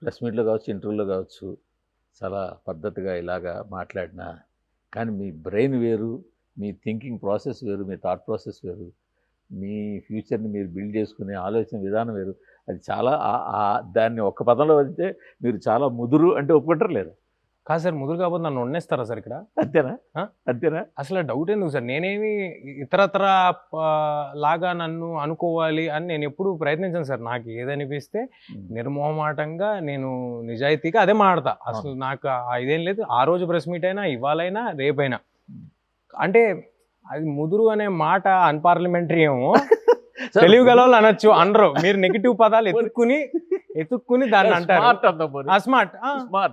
Press మీట్‌లో కావచ్చు, ఇంటర్వ్యూలో కావచ్చు, చాలా పద్ధతిగా ఇలాగా మాట్లాడినా, కానీ మీ బ్రెయిన్ వేరు, మీ థింకింగ్ ప్రాసెస్ వేరు, మీ థాట్ ప్రాసెస్ వేరు, మీ ఫ్యూచర్‌ని మీరు బిల్డ్ చేసుకునే ఆలోచన విధానం వేరు. అది చాలా దాన్ని ఒక్క పదంలో వదిలితే మీరు చాలా ముదురు అంటే ఒప్పుకుంటారా లేదా? కాదు సార్, ముదురు కాకపోతే నన్ను వండేస్తారా సార్ ఇక్కడ? అంతేనా? ఆ? అంతేనా? అసలు డౌట్ ఎందుకు సార్? నేనేమి ఇతరత్ర లాగా నన్ను అనుకోవాలి అని నేను ఎప్పుడు ప్రయత్నించాను సార్. నాకు ఏదనిపిస్తే నిర్మోహమాటంగా నేను నిజాయితీగా అదే మాడతా. అసలు నాకు ఇదేం లేదు. ఆ రోజు ప్రెస్ మీట్ అయినా, ఇవాళైనా, రేపైనా. అంటే అది ముదురు అనే మాట అన్పార్లమెంటరీ ఏమో, తెలివి గలవాళ్ళు అనొచ్చు, అనరు. మీరు నెగిటివ్ పదాలు ఎత్తుక్కుని దాన్ని అంటారు. స్మార్ట్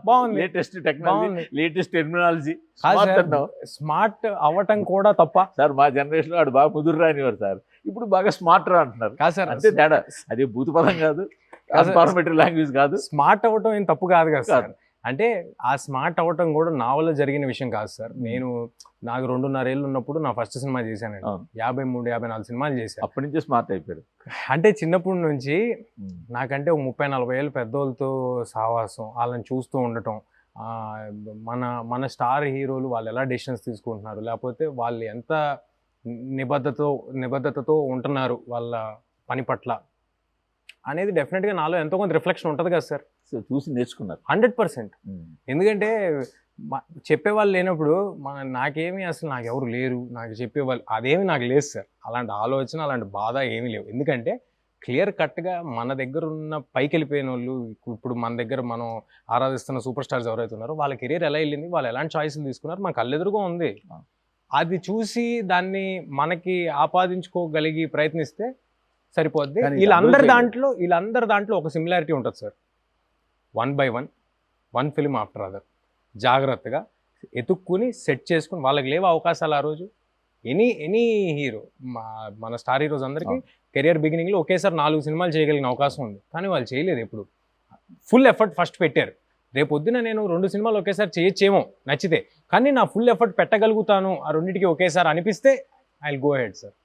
బాగుంది, latest technology, latest terminology smart అవ్వటం కూడా తప్ప సార్. మా జనరేషన్ వాడు బాగా ముదురు రానివారు సార్, ఇప్పుడు బాగా స్మార్ట్ రా అంటున్నారు. కాదు సార్, అంతే తేడా. అదే భూత పదం కాదు, పార్లమెంటరీ లాంగ్వేజ్ కాదు. స్మార్ట్ అవ్వటం ఏం తప్పు కాదు కదా సార్. అంటే ఆ స్మార్ట్ అవ్వటం కూడా నా వల్ల జరిగిన విషయం కాదు సార్. నాకు 2.5 ఏళ్ళు ఉన్నప్పుడు నా ఫస్ట్ సినిమా చేశానండి. 53, 54 సినిమాలు చేశాను. అప్పటి నుంచే స్మార్ట్ అయిపోయారు. అంటే చిన్నప్పటి నుంచి నాకంటే 30-40 ఏళ్ళు పెద్దోళ్ళతో సహవాసం, వాళ్ళని చూస్తూ ఉండటం, మన స్టార్ హీరోలు వాళ్ళు ఎలా డెసిషన్స్ తీసుకుంటున్నారు, లేకపోతే వాళ్ళు ఎంత నిబద్ధతతో ఉంటున్నారు వాళ్ళ పని పట్ల అనేది డెఫినెట్గా నాలో ఎంతో కొంత రిఫ్లెక్షన్ ఉంటుంది కదా సార్. సో చూసి నేర్చుకున్నారు 100%. ఎందుకంటే చెప్పేవాళ్ళు లేనప్పుడు నాకేమీ అసలు నాకు ఎవరు లేరు, నాకు చెప్పేవాళ్ళు అదేమి నాకు లేదు సార్. అలాంటి ఆలోచన, అలాంటి బాధ ఏమీ లేవు. ఎందుకంటే క్లియర్ కట్గా మన దగ్గర ఉన్న పైకి వెళ్ళిపోయిన వాళ్ళు, ఇప్పుడు మన దగ్గర మనం ఆరాధిస్తున్న సూపర్ స్టార్స్ ఎవరైతే ఉన్నారో వాళ్ళ కెరీర్ ఎలా వెళ్ళింది, వాళ్ళు ఎలాంటి చాయిస్లు తీసుకున్నారు మన కళ్ళెదురుగా ఉంది. అది చూసి దాన్ని మనకి ఆపాదించుకోగలిగి ప్రయత్నిస్తే సరిపోద్ది. వీళ్ళందరి దాంట్లో ఒక సిమిలారిటీ ఉంటుంది sir. 1 by 1 film after other జాగ్రత్తగా ఎతుక్కుని సెట్ చేసుకుని, వాళ్ళకి లేవు అవకాశాలు ఆ రోజు. ఎనీ హీరో, మన స్టార్ హీరోస్ అందరికీ కెరియర్ బిగినింగ్లో ఒకేసారి 4 సినిమాలు చేయగలిగిన అవకాశం ఉంది, కానీ వాళ్ళు చేయలేదు. ఎప్పుడు ఫుల్ ఎఫర్ట్ ఫస్ట్ పెట్టారు. రేపొద్దున నేను 2 సినిమాలు ఒకేసారి చేయొచ్చేమో నచ్చితే, కానీ నా ఫుల్ ఎఫర్ట్ పెట్టగలుగుతాను ఆ రెండింటికి ఒకేసారి అనిపిస్తే I will go head sir.